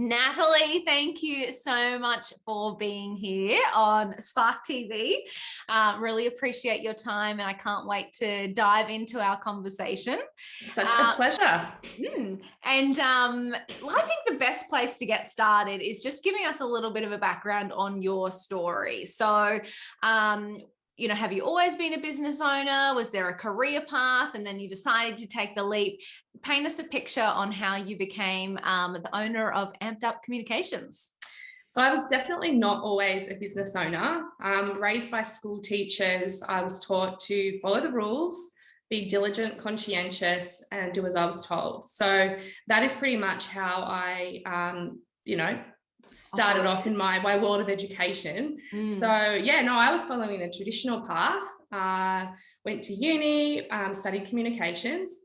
Natalie, thank you so much for being here on Spark TV. Really appreciate your time, and I can't wait to dive into our conversation. Such a pleasure. And I think the best place to get started is just giving us a little bit of a background on your story. So, have you always been a business owner? Was there a career path and then you decided to take the leap? Paint us a picture on how you became the owner of Amped Up Communications. So I was definitely not always a business owner. Raised by school teachers, I was taught to follow the rules, be diligent, conscientious, and do as I was told. So that is pretty much how I, started off in my world of education. So I was following the traditional path. Went to uni, studied communications,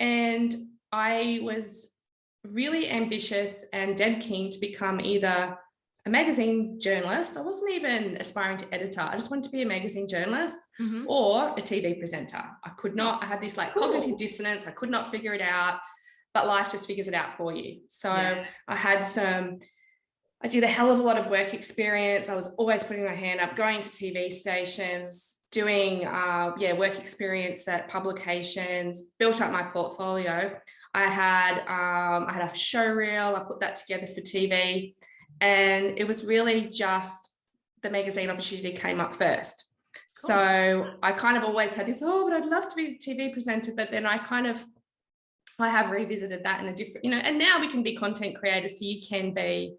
and I was really ambitious and dead keen to become either a magazine journalist. I wasn't even aspiring to editor. I just wanted to be a magazine journalist or a TV presenter. I had this cognitive dissonance. I could not figure it out, but life just figures it out for you. So I did a hell of a lot of work experience. I was always putting my hand up, going to TV stations, doing work experience at publications, built up my portfolio. I had a show reel. I put that together for TV, and it was really just the magazine opportunity came up first. Cool. So I kind of always had this, but I'd love to be a TV presenter, but then I have revisited that in a different, and now we can be content creators, so you can be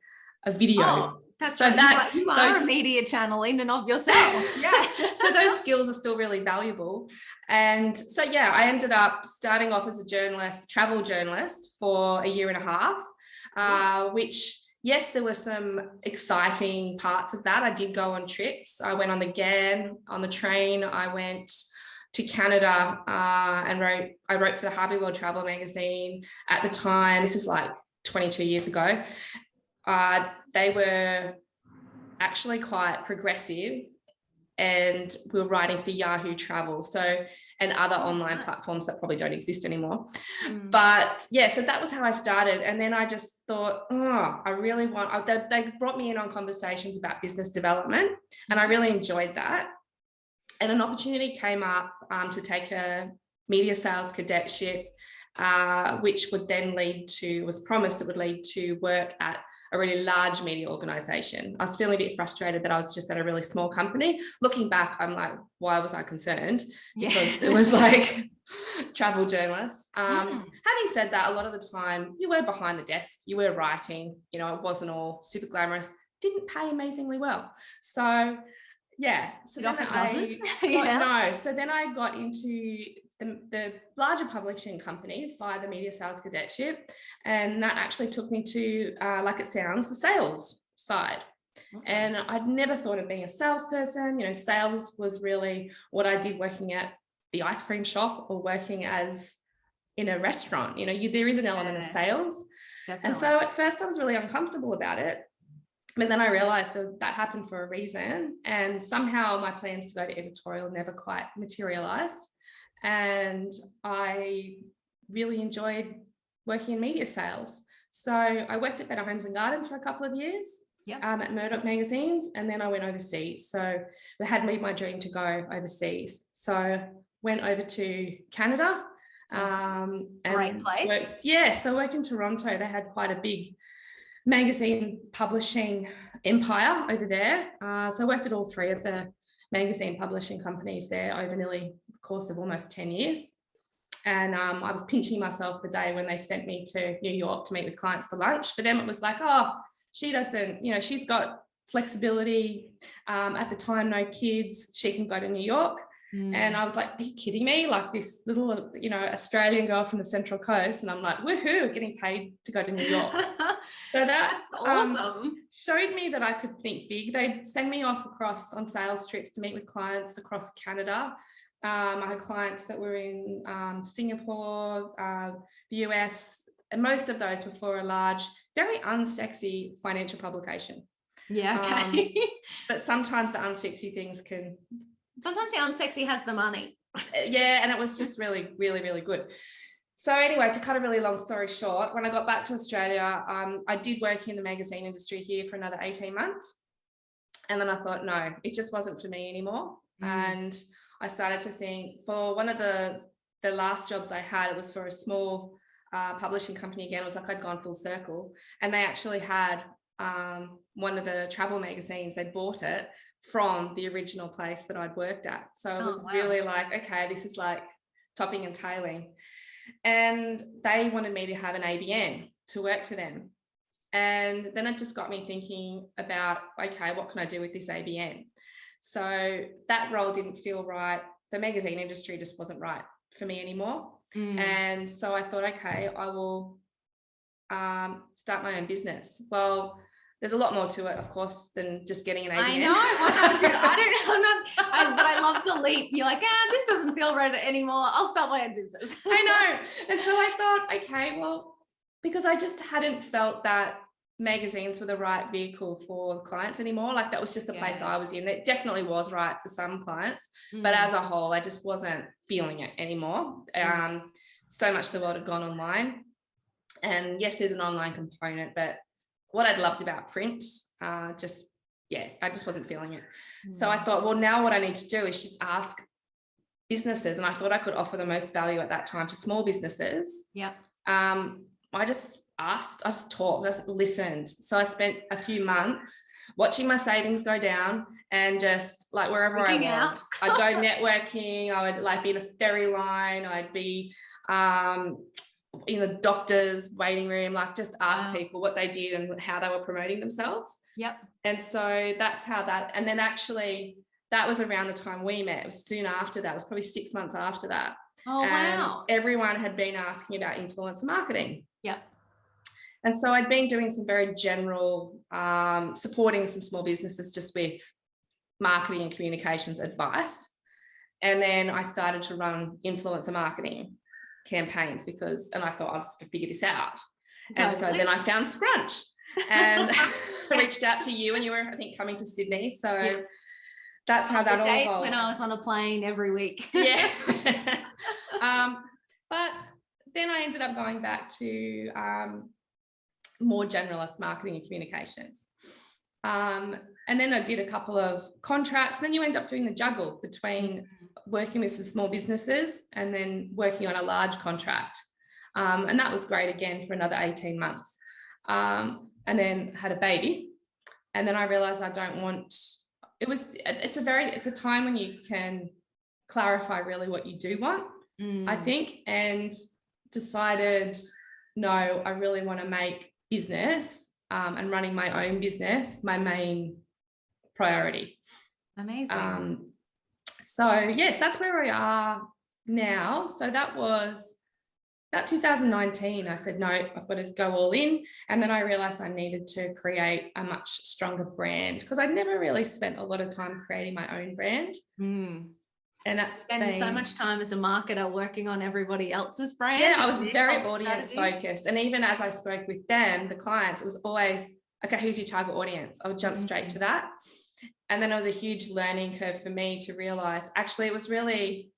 a video. Oh, that's so right. You are a media channel in and of yourself. Yeah. So those skills are still really valuable. And so, I ended up starting off as a journalist, travel journalist for a year and a half, which, yes, there were some exciting parts of that. I did go on trips. I went on the GAN, on the train. I went to Canada and I wrote for the Harvey World Travel magazine at the time. This is 22 years ago. They were actually quite progressive, and we were writing for Yahoo Travel, and other online platforms that probably don't exist anymore. But so that was how I started. And then I just thought, I really they brought me in on conversations about business development, and I really enjoyed that. And an opportunity came up to take a media sales cadetship, which would then was promised it would lead to work at a really large media organization. I was feeling a bit frustrated that I was just at a really small company. Looking back, I'm like, why was I concerned? Because it was travel journalists. Having said that, a lot of the time you were behind the desk, you were writing, it wasn't all super glamorous, didn't pay amazingly well. So so it often doesn't. No. So then I got into the larger publishing companies via the media sales cadetship, and that actually took me to, like it sounds, the sales side. Okay. And I'd never thought of being a salesperson. Sales was really what I did working at the ice cream shop or working as in a restaurant. There is an element of sales. Definitely. And so at first I was really uncomfortable about it. But then I realized that happened for a reason, and somehow my plans to go to editorial never quite materialized. And I really enjoyed working in media sales. So I worked at Better Homes and Gardens for a couple of years at Murdoch Magazines, and then I went overseas. So it had me my dream to go overseas. So went over to Canada. Great place. So I worked in Toronto. They had quite a big magazine publishing empire over there. So I worked at all three of the magazine publishing companies there over nearly the course of almost 10 years. And I was pinching myself the day when they sent me to New York to meet with clients for lunch. For them, it was she doesn't, she's got flexibility. At the time, no kids, she can go to New York. And I was like, are you kidding me? This little, Australian girl from the Central Coast. And I'm like, woohoo, getting paid to go to New York. So that's awesome. Showed me that I could think big. They'd send me off across on sales trips to meet with clients across Canada. I had clients that were in Singapore, the US, and most of those were for a large, very unsexy financial publication. Yeah, okay. But sometimes the unsexy things can... Sometimes the unsexy has the money. And it was just really, really, really good. So anyway, to cut a really long story short, when I got back to Australia, I did work in the magazine industry here for another 18 months. And then I thought, no, it just wasn't for me anymore. And I started to think, for one of the last jobs I had, it was for a small publishing company again. It was like I'd gone full circle. And they actually had one of the travel magazines. They bought it from the original place that I'd worked at. So I was really like, okay, this is like topping and tailing. And they wanted me to have an ABN to work for them. And then it just got me thinking about, okay, what can I do with this ABN? So that role didn't feel right. The magazine industry just wasn't right for me anymore. And so I thought, okay, I will start my own business. Well, there's a lot more to it, of course, than just getting an ABN. I know. But I love the leap. You're like, this doesn't feel right anymore. I'll start my own business. I know. And so I thought, okay, well, because I just hadn't felt that magazines were the right vehicle for clients anymore. Like that was just the place I was in. It definitely was right for some clients, but as a whole, I just wasn't feeling it anymore. So much of the world had gone online. And yes, there's an online component, but what I'd loved about print, I just wasn't feeling it. So I thought, well, now what I need to do is just ask businesses. And I thought I could offer the most value at that time to small businesses. Yeah. I just asked, I just talked, I just listened. So I spent a few months watching my savings go down and just like wherever I was, I'd go networking, I would like be in a ferry line, I'd be in the doctor's waiting room, like just ask people what they did and how they were promoting themselves. Yep. And so that's how that, and then actually that was around the time we met. It was soon after that. It was probably 6 months after that. Oh, and wow. everyone had been asking about influencer marketing. Yep. And so I'd been doing some very general, supporting some small businesses just with marketing and communications advice. And then I started to run influencer marketing campaigns and I thought I'll just figure this out. And so then I found Scrunch and reached out to you, and you were, I think, coming to Sydney. So that's how that all evolved. When I was on a plane every week. Yeah. But then I ended up going back to more generalist marketing and communications. And then I did a couple of contracts. And then you end up doing the juggle between working with some small businesses and then working on a large contract. And that was great again for another 18 months. And then had a baby. And then I realized I don't want, it's a time when you can clarify really what you do want, I think, and decided, no, I really want to make business and running my own business my main priority. Amazing. So yes, that's where we are now. So that was about 2019. I said, no, I've got to go all in. And then I realized I needed to create a much stronger brand, because I'd never really spent a lot of time creating my own brand. And that's spend so much time as a marketer working on everybody else's brand. Yeah, I was very audience focused. And even as I spoke with them, the clients, it was always, okay, who's your target audience? I would jump straight to that. And then it was a huge learning curve for me to realize, actually, it was really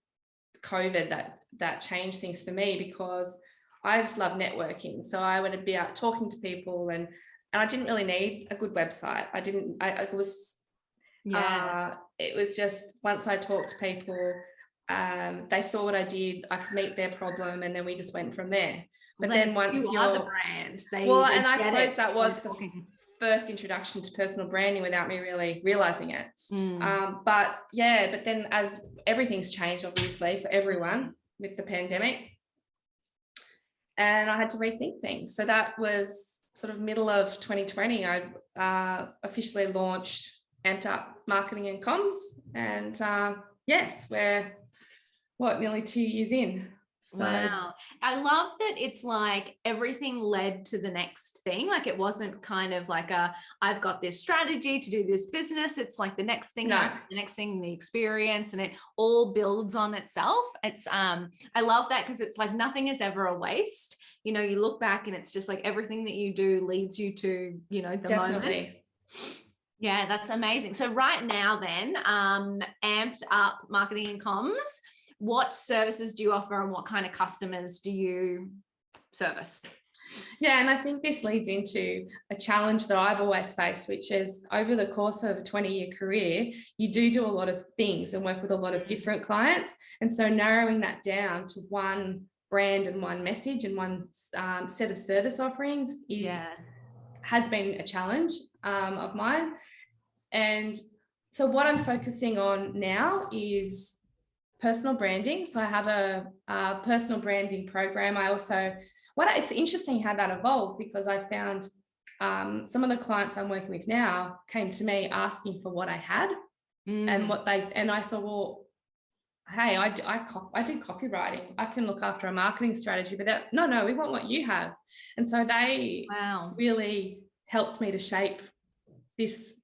COVID that changed things for me, because I just love networking. So I would be out talking to people, and I didn't really need a good website. It was just, once I talked to people, they saw what I did, I could meet their problem, and then we just went from there. But then once you're the brand, and I suppose that was the first introduction to personal branding without me really realizing it. But then as everything's changed, obviously, for everyone with the pandemic, and I had to rethink things. So that was sort of middle of 2020. I officially launched Amped Up Marketing and Comms, and yes, we're nearly 2 years in. So. Wow. I love that it's like everything led to the next thing. Like it wasn't kind of like I've got this strategy to do this business. It's like the next thing, the next thing, the experience, and it all builds on itself. It's I love that, because it's like nothing is ever a waste. You know, you look back and it's just like everything that you do leads you to, the moment. Yeah, that's amazing. So right now then, Amped Up Marketing and Comms, what services do you offer and what kind of customers do you service? Yeah, and I think this leads into a challenge that I've always faced, which is over the course of a 20-year career, you do a lot of things and work with a lot of different clients. And so narrowing that down to one brand and one message and one set of service offerings has been a challenge of mine. And so what I'm focusing on now is personal branding. So I have a personal branding program. I also, it's interesting how that evolved, because I found some of the clients I'm working with now came to me asking for what I had and what and I thought, well, hey, I do copywriting. I can look after a marketing strategy, but no, we want what you have. And so they really helped me to shape this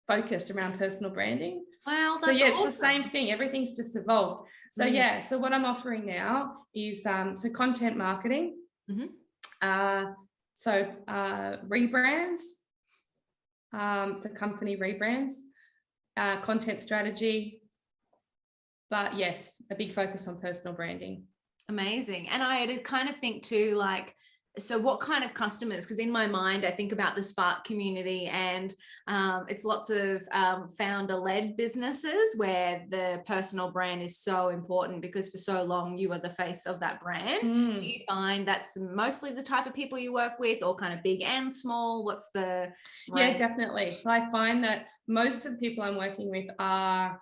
focus around personal branding. Wow. So yeah, it's the same thing. Everything's just evolved. So yeah, so what I'm offering now is so content marketing. Rebrands, so company rebrands, content strategy. But yes, a big focus on personal branding. Amazing. And I had to kind of think too, like, so what kind of customers? Because in my mind, I think about the Spark community, and it's lots of founder-led businesses where the personal brand is so important, because for so long you are the face of that brand. Do you find that's mostly the type of people you work with, or kind of big and small? What's the range? Yeah, definitely. So I find that most of the people I'm working with are,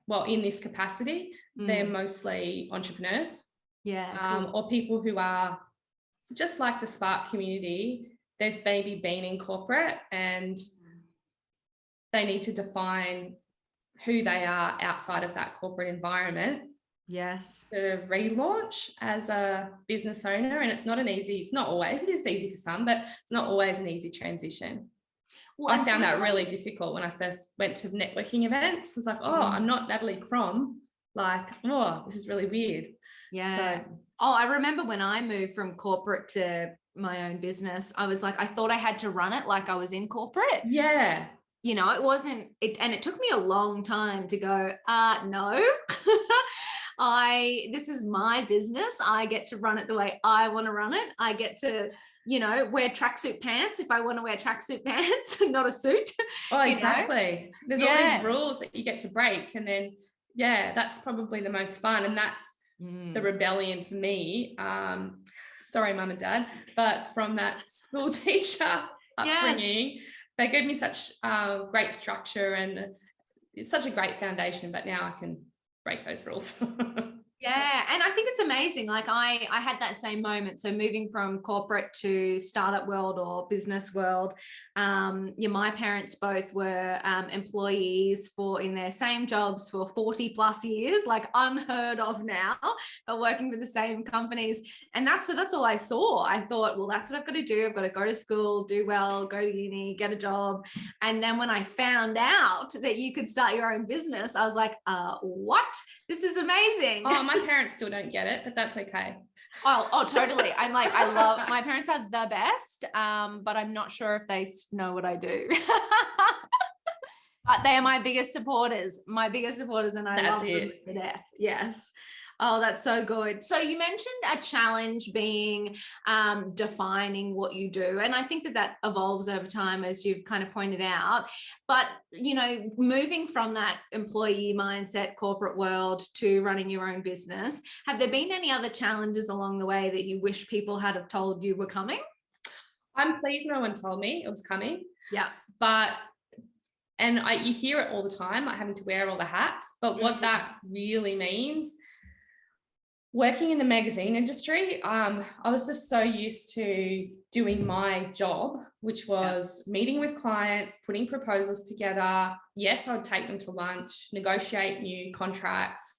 well, in this capacity, they're mostly entrepreneurs. Cool. Or people who are just like the Spark community. They've maybe been in corporate and they need to define who they are outside of that corporate environment. Yes. To relaunch as a business owner. And it's not always, it is easy for some, but it's not always an easy transition. Well, I found that really difficult when I first went to networking events. I was like, oh, I'm not Natalie from, like, oh, this is really weird. Yeah. So, I remember when I moved from corporate to my own business, I was like, I thought I had to run it like I was in corporate. Yeah. You know, it wasn't it, and it took me a long time to go, no. This is my business. I get to run it the way I want to run it. I get to, you know, wear tracksuit pants if I want to wear tracksuit pants, not a suit. Oh, exactly. There's all these rules that you get to break. And then, that's probably the most fun. And that's the rebellion for me. Sorry, mum and dad, but from that school teacher upbringing, they gave me such great structure and it's such a great foundation, but now I can break those rules. Yeah. And I think it's amazing. Like I had that same moment. So moving from corporate to startup world or business world, my parents both were employees in their same jobs for 40 plus years, like unheard of now, but working for the same companies. And that's all I saw. I thought, well, that's what I've got to do. I've got to go to school, do well, go to uni, get a job. And then when I found out that you could start your own business, I was like, what? This is amazing. Oh, my parents still don't get it, but that's okay. Oh, totally. I'm like, I love, my parents are the best, but I'm not sure if they know what I do. But they are my biggest supporters, and I love them to death. Yes. Oh, that's so good. So you mentioned a challenge being defining what you do. And I think that evolves over time, as you've kind of pointed out. But, you know, moving from that employee mindset, corporate world to running your own business, have there been any other challenges along the way that you wish people had have told you were coming? I'm pleased no one told me it was coming. Yeah. But you hear it all the time, like having to wear all the hats. But what that really means, working in the magazine industry, I was just so used to doing my job, which was meeting with clients, putting proposals together. Yes, I would take them to lunch, negotiate new contracts.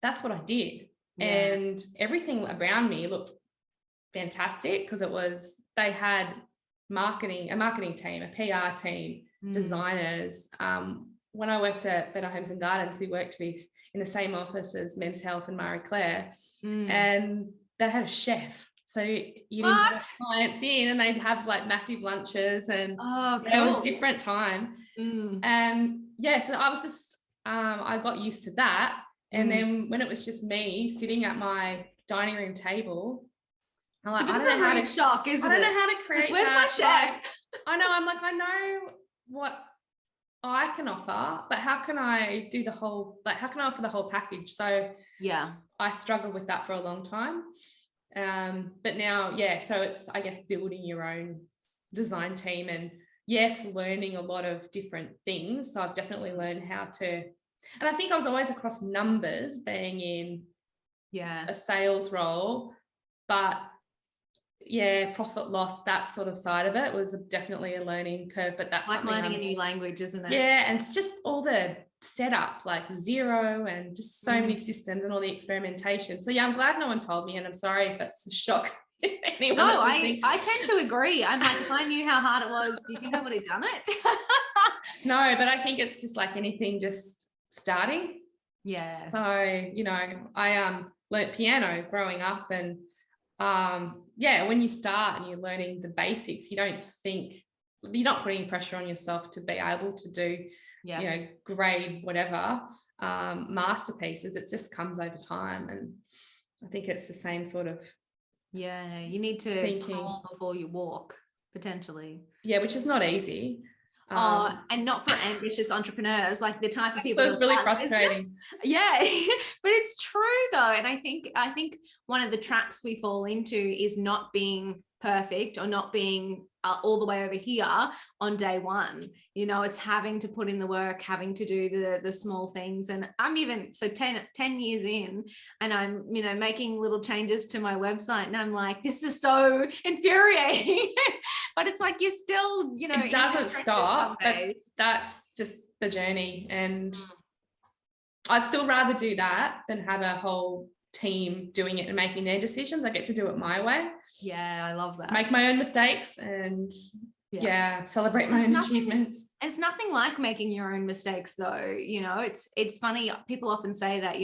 That's what I did. Yeah. And everything around me looked fantastic because they had a marketing team, a PR team, designers. When I worked at Better Homes and Gardens, we worked with in the same office as Men's Health and Marie Claire, and they had a chef. So you'd invite clients in and they'd have like massive lunches, and cool. It was a different time. And so I was just, I got used to that. And then when it was just me sitting at my dining room table, I'm like, I don't know how to shock, isn't it? I don't know how to create Where's that. my chef? I know, I'm like, I know what I can offer, but how can I do the whole, like, how can I offer the whole package? So yeah, I struggled with that for a long time. But now, so it's, I guess, building your own design team and yes, learning a lot of different things. So I've definitely learned how to, and I think I was always across numbers being in a sales role, but profit loss, that sort of side of it was definitely a learning curve, but that's like learning a new language, isn't it? Yeah, and it's just all the setup, like Xero and just so many systems and all the experimentation. So yeah, I'm glad no one told me, and I'm sorry if that's a shock. No, I tend to agree. I'm like, if I knew how hard it was, do you think I would have done it? No, but I think it's just like anything, just starting. Yeah. So, I learnt piano growing up, and when you start and you're learning the basics, you don't think, you're not putting pressure on yourself to be able to do, grade whatever masterpieces. It just comes over time, and I think it's the same sort of you need to crawl before you walk, potentially. Which is not easy. And not for ambitious entrepreneurs, like the type of people. So it's really frustrating. Yeah, but it's true though. And I think one of the traps we fall into is not being perfect or not being all the way over here on day one. It's having to put in the work, having to do the small things. And I'm even 10 years in, and I'm making little changes to my website, and I'm like, this is so infuriating. But it's like, you're still, it doesn't stop, but that's just the journey. And I'd still rather do that than have a whole team doing it and making their decisions. I get to do it my way. Yeah, I love that. Make my own mistakes and celebrate my own achievements. It's nothing like making your own mistakes though. It's funny. People often say that,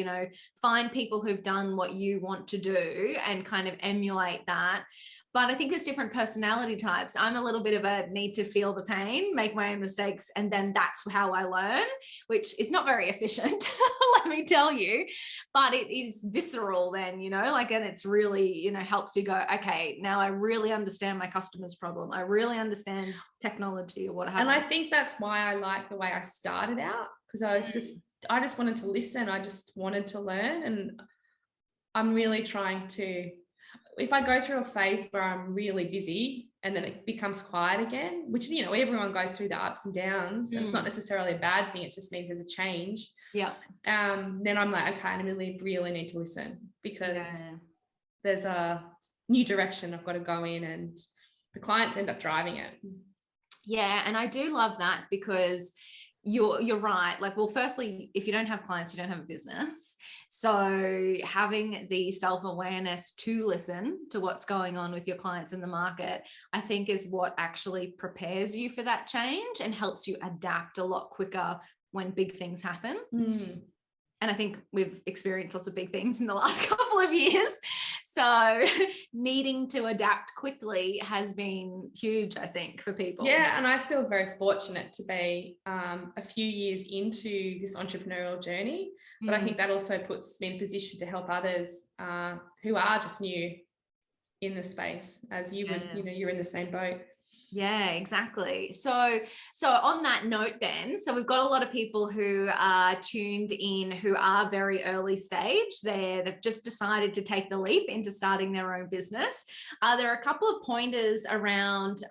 find people who've done what you want to do and kind of emulate that. But I think there's different personality types. I'm a little bit of a need to feel the pain, make my own mistakes, and then that's how I learn, which is not very efficient, let me tell you. But it is visceral then, and it's really, helps you go, okay, now I really understand my customer's problem. I really understand technology or what have you. And I think that's why I like the way I started out, because I just wanted to listen. I just wanted to learn. And I'm really trying to, if I go through a phase where I'm really busy and then it becomes quiet again, which, everyone goes through the ups and downs, and it's not necessarily a bad thing. It just means there's a change. Yeah. Then I'm like, okay, I really need to listen, because there's a new direction I've got to go in, and the clients end up driving it. Yeah. And I do love that, because you're right. Like, well, firstly, if you don't have clients, you don't have a business. So having the self-awareness to listen to what's going on with your clients in the market, I think is what actually prepares you for that change and helps you adapt a lot quicker when big things happen. And I think we've experienced lots of big things in the last couple of years. So needing to adapt quickly has been huge, I think, for people. Yeah, and I feel very fortunate to be a few years into this entrepreneurial journey. But I think that also puts me in a position to help others who are just new in the space, as you would, you're in the same boat. Yeah, exactly. So on that note then, so we've got a lot of people who are tuned in who are very early stage. They've just decided to take the leap into starting their own business. There are a couple of pointers around,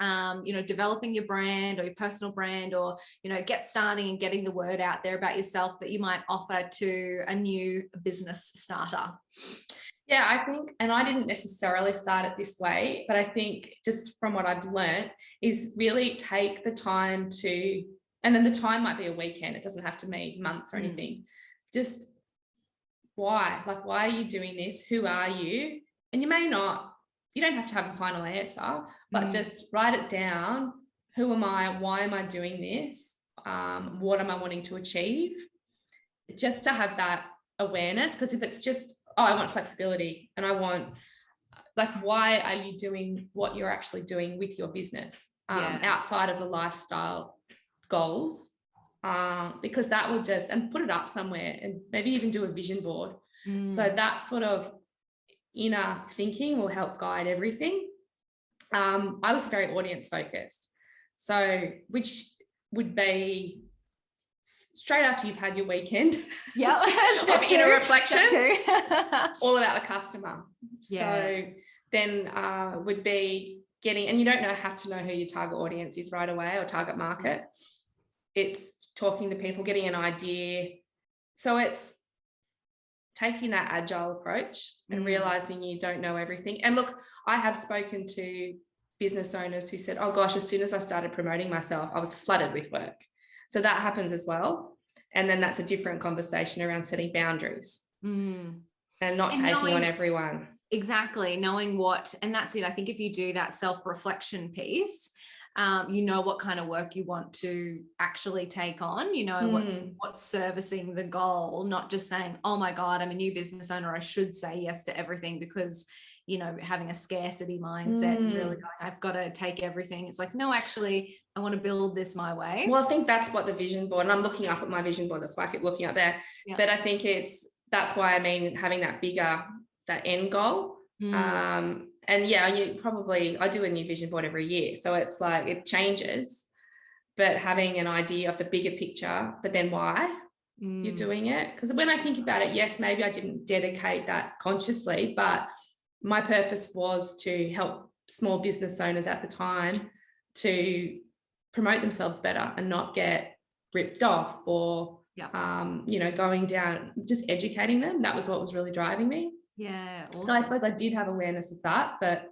developing your brand or your personal brand, or, get starting and getting the word out there about yourself that you might offer to a new business starter. Yeah, I think, and I didn't necessarily start it this way, but I think just from what I've learned is really take the time to, and then the time might be a weekend. It doesn't have to be months or anything. Just why? Like, why are you doing this? Who are you? And you don't have to have a final answer, but just write it down. Who am I? Why am I doing this? What am I wanting to achieve? Just to have that awareness, because if it's just, I want flexibility, and I want, like, why are you doing what you're actually doing with your business outside of the lifestyle goals? because that would just, and put it up somewhere and maybe even do a vision board. So that sort of inner thinking will help guide everything. I was very audience focused. So, which would be straight after you've had your weekend. Yeah. Of inner reflection. All about the customer. Yeah. So then would be getting, and you don't have to know who your target audience is right away, or target market. It's talking to people, getting an idea. So it's taking that agile approach and realizing you don't know everything. And look, I have spoken to business owners who said, oh gosh, as soon as I started promoting myself, I was flooded with work. So that happens as well. And then that's a different conversation around setting boundaries and not taking on everyone. Exactly. Knowing what, and that's it. I think if you do that self-reflection piece, you know what kind of work you want to actually take on, you know, what's servicing the goal, not just saying, oh my God, I'm a new business owner, I should say yes to everything, because, you know, having a scarcity mindset and really going, I've got to take everything. It's like, no, actually, I want to build this my way. Well, I think that's what the vision board, and I'm looking up at my vision board, that's why I keep looking up there. Yeah. But I think that's why I mean, having that bigger, that end goal. And yeah, I do a new vision board every year. So it's like, it changes, but having an idea of the bigger picture, but then why you're doing it. Because when I think about it, yes, maybe I didn't dedicate that consciously, but my purpose was to help small business owners at the time to promote themselves better and not get ripped off or, going down, just educating them. That was what was really driving me. Yeah. Awesome. So I suppose I did have awareness of that, but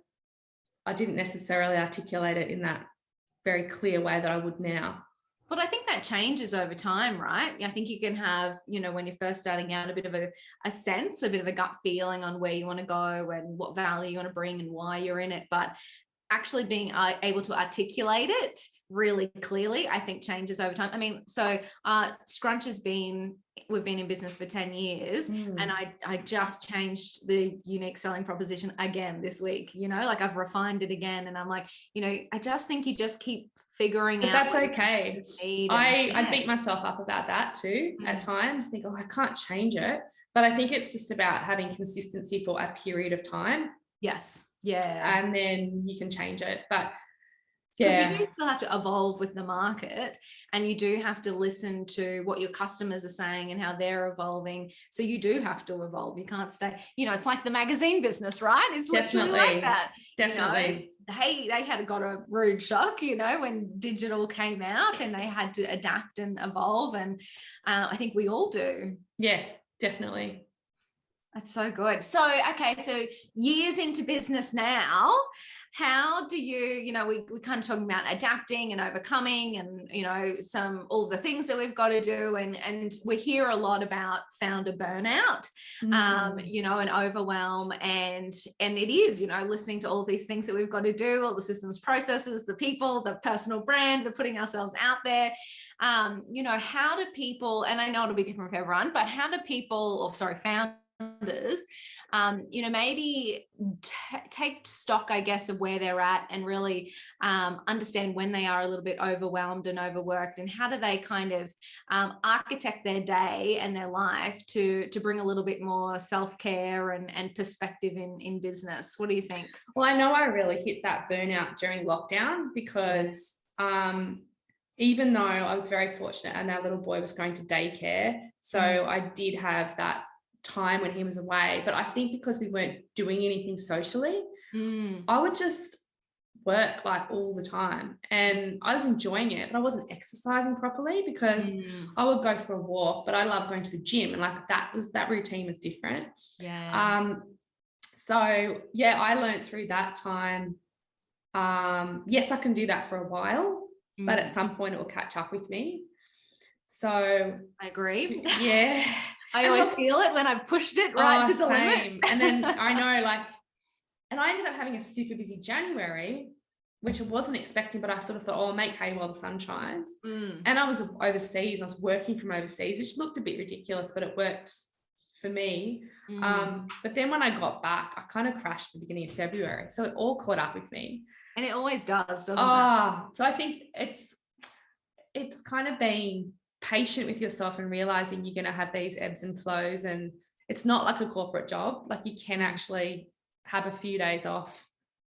I didn't necessarily articulate it in that very clear way that I would now. But I think that changes over time, right? I think you can have, you know, when you're first starting out, a bit of a sense, a bit of a gut feeling on where you want to go and what value you want to bring and why you're in it. But actually being able to articulate it really clearly, I think changes over time. I mean, so Scrunch we've been in business for 10 years and I just changed the unique selling proposition again this week, you know, like I've refined it again. And I'm like, you know, I just think you just keep figuring out. That's okay. I beat myself up about that too at times, think, oh, I can't change it. But I think it's just about having consistency for a period of time. Yes. Yeah. And then you can change it. But because you do still have to evolve with the market, and you do have to listen to what your customers are saying and how they're evolving. So you do have to evolve. You can't stay, you know, it's like the magazine business, right? It's literally like that. Definitely. You know, they had got a rude shock, you know, when digital came out and they had to adapt and evolve. And I think we all do. Yeah, definitely. That's so good. So, okay. So years into business now, how do you know, we kind of talking about adapting and overcoming and, you know, all the things that we've got to do. And we hear a lot about founder burnout, you know, and overwhelm. And it is, you know, listening to all these things that we've got to do, all the systems, processes, the people, the personal brand, the putting ourselves out there. You know, how do people, and I know it'll be different for everyone, but how do people, founders, you know, maybe take stock, I guess, of where they're at and really understand when they are a little bit overwhelmed and overworked, and how do they kind of architect their day and their life to bring a little bit more self-care and perspective in business? What do you think? Well, I know I really hit that burnout during lockdown because even though I was very fortunate and our little boy was going to daycare, so I did have that time when he was away, but I think because we weren't doing anything socially, I would just work like all the time, and I was enjoying it, but I wasn't exercising properly because I would go for a walk, but I love going to the gym, and like that routine was different. So yeah, I learned through that time, yes, I can do that for a while, but at some point it will catch up with me. So I agree. I always feel it when I've pushed it right to the limit. And then I know, and I ended up having a super busy January, which I wasn't expecting, but I sort of thought, I'll make hay while the sun shines. And I was overseas, I was working from overseas, which looked a bit ridiculous, but it works for me. But then when I got back, I kind of crashed at the beginning of February. So it all caught up with me. And it always does, doesn't it? So I think it's kind of been patient with yourself and realizing you're going to have these ebbs and flows, and it's not like a corporate job. Like you can actually have a few days off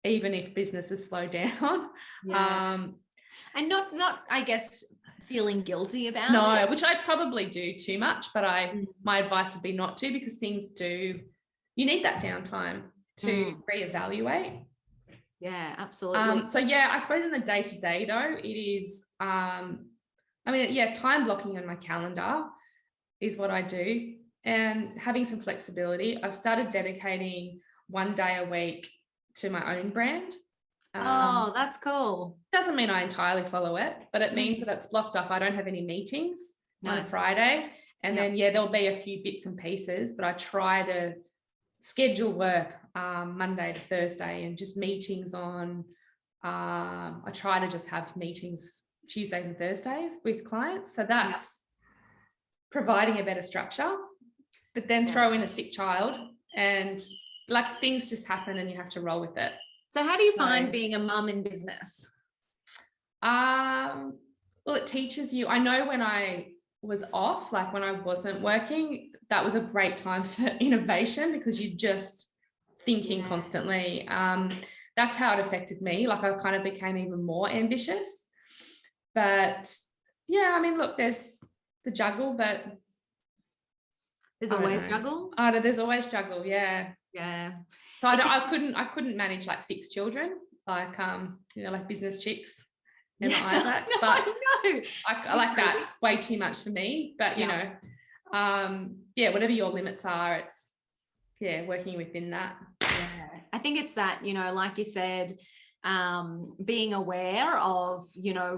even if business is slowed down. And not I guess feeling guilty about it. it. Which I probably do too much, but my advice would be not to, because you need that downtime to reevaluate. Yeah, absolutely. So yeah, I suppose in the day-to-day though, it is time blocking on my calendar is what I do, and having some flexibility. I've started dedicating one day a week to my own brand. That's cool. Doesn't mean I entirely follow it, but it means that it's blocked off. I don't have any meetings on a Friday. And then, there'll be a few bits and pieces, but I try to schedule work Monday to Thursday, and just meetings on, I try to just have meetings Tuesdays and Thursdays with clients. So that's providing a better structure, but then throw in a sick child and like things just happen and you have to roll with it. So how do you find being a mum in business? Well, it teaches you. I know when I was off, like when I wasn't working, that was a great time for innovation, because you're just thinking constantly. That's how it affected me. Like I kind of became even more ambitious. But yeah, I mean, look, there's the juggle, but there's always juggle. There's always juggle. Yeah. So I couldn't manage like 6 children, like like business chicks and the Isaacs, but I like that's way too much for me. But you know, whatever your limits are, it's working within that. I think it's that, like you said, being aware of,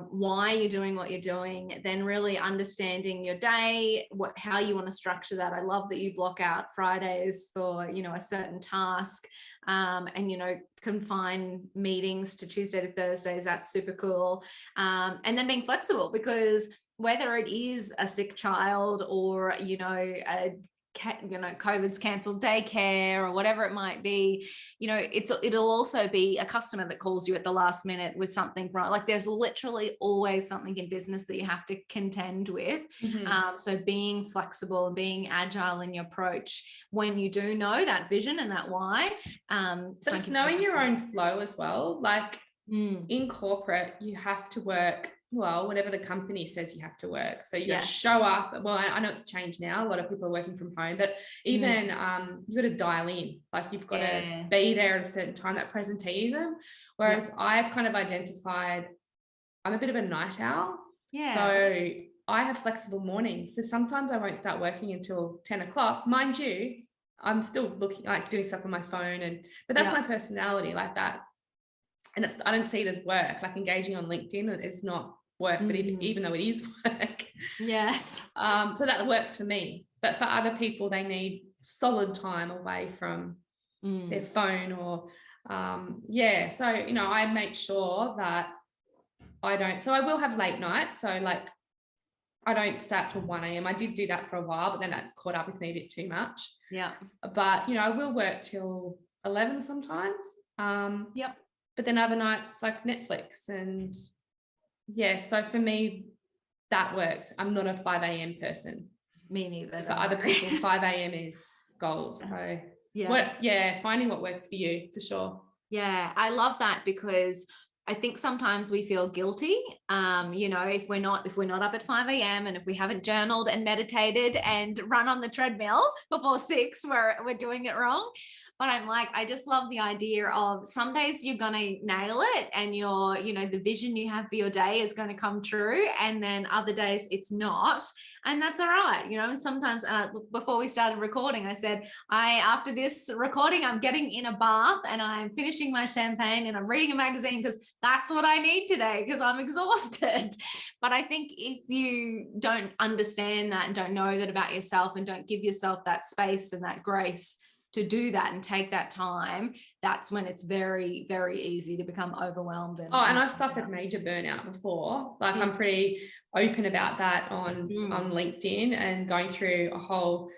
why you're doing what you're doing, then really understanding your day, how you want to structure that. I love that you block out Fridays for, a certain task, and, confine meetings to Tuesday to Thursdays. That's super cool. And then being flexible, because whether it is a sick child or, COVID's cancelled daycare or whatever it might be, it'll also be a customer that calls you at the last minute with something wrong. Like there's literally always something in business that you have to contend with. So being flexible and being agile in your approach when you do know that vision and that why. But it's knowing your own flow as well. Like in corporate, you have to work whatever the company says you have to work. So you got to show up. Well, I know it's changed now. A lot of people are working from home, but even you've got to dial in. Like you've got to be there at a certain time, that presenteeism. Whereas I've kind of identified I'm a bit of a night owl. So I have flexible mornings. So sometimes I won't start working until 10 o'clock. Mind you, I'm still looking, like doing stuff on my phone, but that's my personality, like that. And I don't see it as work. Like engaging on LinkedIn, it's not work, but even though it is work. So that works for me. But for other people, they need solid time away from their phone or so I make sure that I don't. So I will have late nights. So like I don't start till 1 a.m. I did do that for a while, but then that caught up with me a bit too much. But I will work till 11 sometimes. But then other nights it's like Netflix and so for me that works. I'm not a 5 a.m. person. Me neither. For other people, 5 a.m. is gold. So finding what works for you for sure. I love that, because I think sometimes we feel guilty, if we're not up at 5 a.m. and if we haven't journaled and meditated and run on the treadmill before 6, we're doing it wrong. But I'm like, I just love the idea of some days you're going to nail it and the vision you have for your day is going to come true. And then other days it's not. And that's all right. And sometimes before we started recording, I said, after this recording, I'm getting in a bath and I'm finishing my champagne and I'm reading a magazine, because that's what I need today, because I'm exhausted. But I think if you don't understand that and don't know that about yourself and don't give yourself that space and that grace to do that and take that time, that's when it's very, very easy to become overwhelmed. And I've suffered major burnout before. Like I'm pretty open about that on LinkedIn, and going through a whole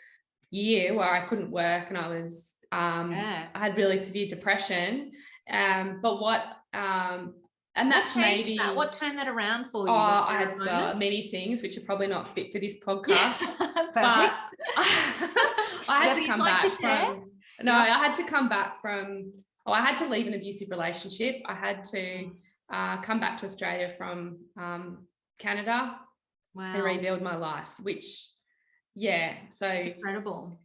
year where I couldn't work and I was I had really severe depression. But what And that's what changed maybe that? What turned that around for you? I had many things which are probably not fit for this podcast. Perfect. But I had to come back from I had to come back from I had to leave an abusive relationship. I had to come back to Australia from Canada and rebuild my life, which so incredible.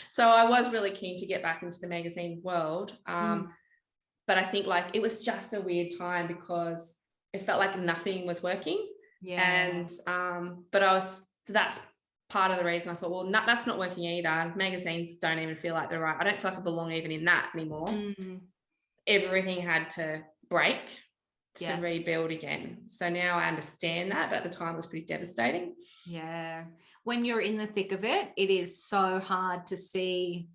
So I was really keen to get back into the magazine world. But I think like it was just a weird time because it felt like nothing was working. And but that's part of the reason I thought, well, that's not working either. Magazines don't even feel like they're right. I don't feel like I belong even in that anymore. Everything had to break to rebuild again. So now I understand that, but at the time it was pretty devastating. Yeah. When you're in the thick of it, it is so hard to see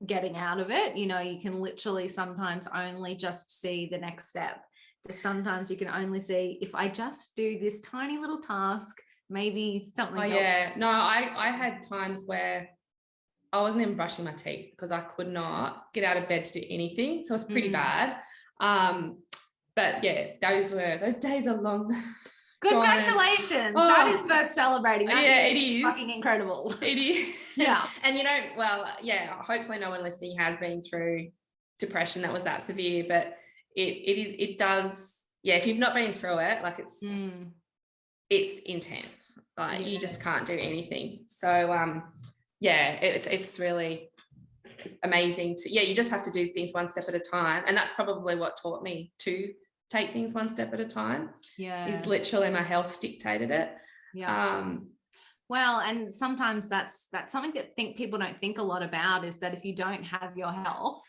getting out of it. You know, you can literally sometimes only just see the next step. Because sometimes you can only see, if I just do this tiny little task, maybe something else. No, I had times where I wasn't even brushing my teeth because I could not get out of bed to do anything. So it was pretty bad. But those days are long. Congratulations. That is worth celebrating. It is fucking incredible. It is. And hopefully no one listening has been through depression that was that severe, but it does. If you've not been through it, like it's intense. Like you just can't do anything. So it's really amazing you just have to do things one step at a time. And that's probably what taught me to take things one step at a time. Is literally my health dictated it. Well, and sometimes that's something that people don't think a lot about, is that if you don't have your health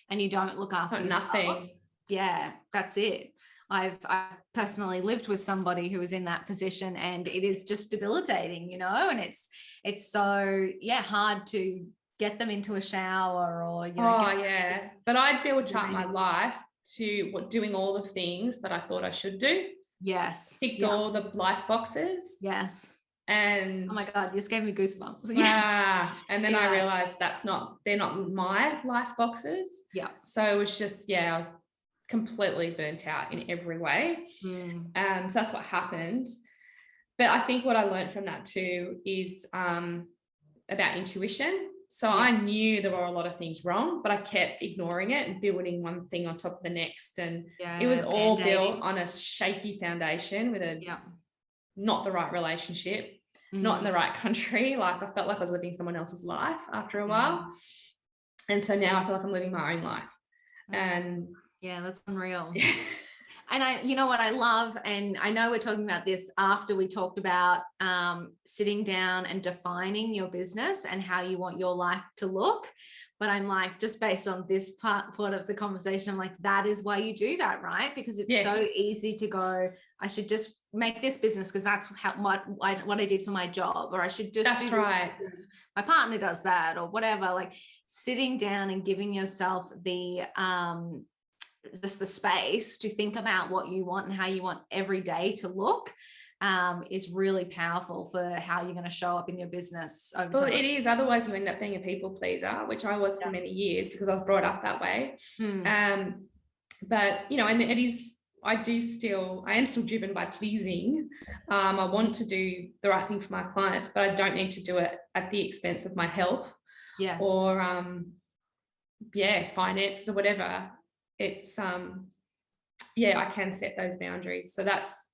and you don't look after yourself, that's it. I've personally lived with somebody who was in that position, and it is just debilitating, you know, and it's so hard to get them into a shower or but I'd built up my life to doing all the things that I thought I should do. Ticked all the life boxes. And oh my God, you just gave me goosebumps. And then I realized they're not my life boxes. So it was just I was completely burnt out in every way. So that's what happened. But I think what I learned from that too is about intuition. So I knew there were a lot of things wrong, but I kept ignoring it and building one thing on top of the next. And it was all built on a shaky foundation with not the right relationship, not in the right country. Like I felt like I was living someone else's life after a while. And so now I feel like I'm living my own life. That's unreal. And you know what I love, and I know we're talking about this after we talked about sitting down and defining your business and how you want your life to look. But I'm like, just based on this part of the conversation, I'm like, that is why you do that, right? Because it's so easy to go, I should just make this business because that's what I did for my job, or I should just do this because my partner does that, or whatever. Like sitting down and giving yourself the space to think about what you want and how you want every day to look is really powerful for how you're going to show up in your business over time. It is. Otherwise you end up being a people pleaser, which I was for many years because I was brought up that way. But and it is, I am still driven by pleasing. I want to do the right thing for my clients, but I don't need to do it at the expense of my health or finances or whatever. It's I can set those boundaries. So that's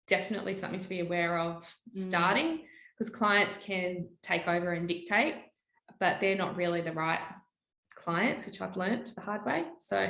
definitely something to be aware of starting, because clients can take over and dictate, but they're not really the right clients, which I've learned the hard way. So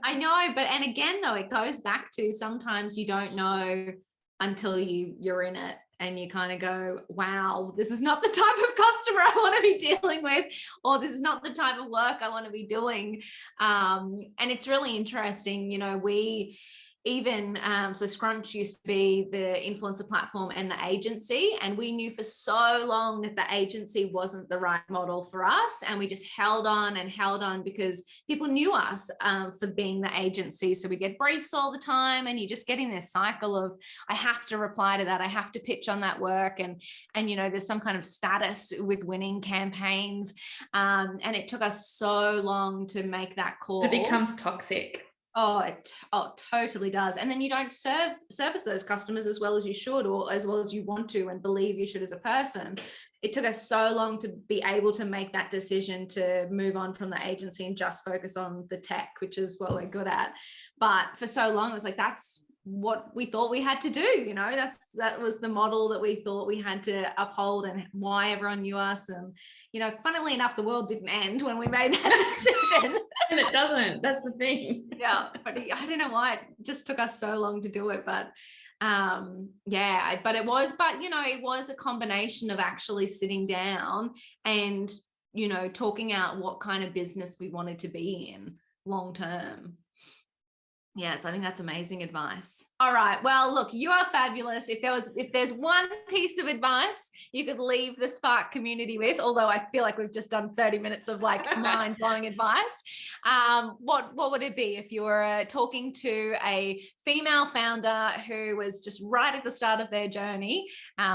I know, but and again though, it goes back to sometimes you don't know until you're in it. And you kind of go, wow, this is not the type of customer I want to be dealing with, or this is not the type of work I want to be doing. And it's really interesting, we even, so Scrunch used to be the influencer platform and the agency, and we knew for so long that the agency wasn't the right model for us, and we just held on because people knew us for being the agency. So we get briefs all the time, and you just get in this cycle of, I have to reply to that, I have to pitch on that work, and there's some kind of status with winning campaigns, and it took us so long to make that call. It becomes toxic. Oh, totally does. And then you don't service those customers as well as you should, or as well as you want to and believe you should as a person. It took us so long to be able to make that decision to move on from the agency and just focus on the tech, which is what we're good at. But for so long, it was like, that's what we thought we had to do. You know, that was the model that we thought we had to uphold, and why everyone knew us. And, you know, funnily enough, the world didn't end when we made that decision. And it doesn't. That's the thing. Yeah, but I don't know why it just took us so long to do it. But but it was a combination of actually sitting down and, you know, talking out what kind of business we wanted to be in long term. Yes, I think that's amazing advice. All right. Well, look, you are fabulous. If there's one piece of advice you could leave the Spark community with, although I feel like we've just done 30 minutes of like mind-blowing advice, what would it be if you were talking to a female founder who was just right at the start of their journey?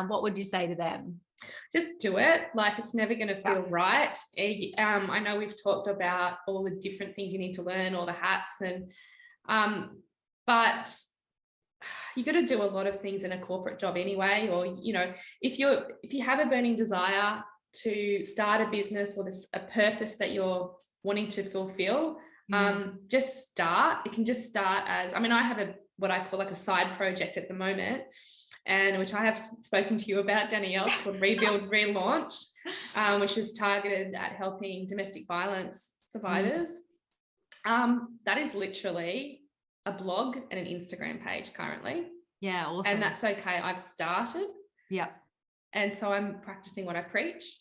What would you say to them? Just do it. Like, it's never going to feel right. I know we've talked about all the different things you need to learn, all the hats, and but you got to do a lot of things in a corporate job anyway. Or, you know, if you have a burning desire to start a business, or there's a purpose that you're wanting to fulfill, just start. It can just start as, I mean, I have what I call like a side project at the moment, and which I have spoken to you about, Danielle. It's called Rebuild, Relaunch, which is targeted at helping domestic violence survivors. That is literally a blog and an Instagram page currently. Yeah, awesome. And that's okay. I've started. Yeah. And so I'm practicing what I preach.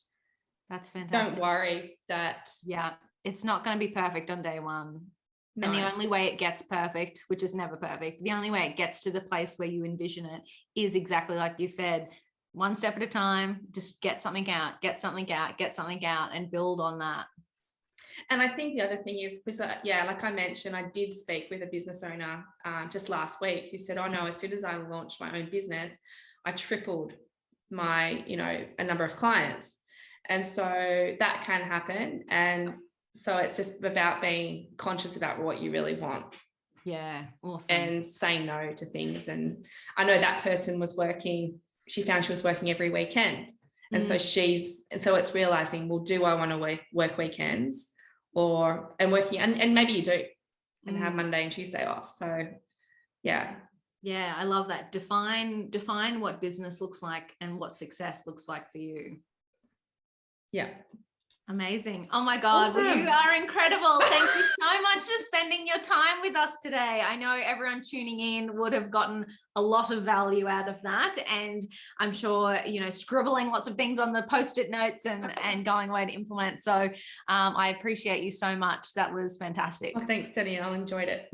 That's fantastic. Don't worry that. Yeah, it's not going to be perfect on day one. No. And the only way it gets perfect, which is never perfect, the only way it gets to the place where you envision it is exactly like you said, one step at a time. Just get something out, and build on that. And I think the other thing is, because like I mentioned, I did speak with a business owner just last week who said, oh no, as soon as I launched my own business, I tripled my, you know, a number of clients. And so that can happen. And so it's just about being conscious about what you really want. Yeah, awesome. And saying no to things. And I know that person she found she was working every weekend. And so it's realizing, well, do I want to work weekends and working, and maybe you do, and have Monday and Tuesday off. So yeah, I love that. Define what business looks like and what success looks like for you. Yeah. Amazing. Oh my God. Awesome. Well, you are incredible. Thank you so much for spending your time with us today. I know everyone tuning in would have gotten a lot of value out of that. And I'm sure, you know, scribbling lots of things on the Post-it notes and going away to implement. So I appreciate you so much. That was fantastic. Well, thanks, Danielle. I enjoyed it.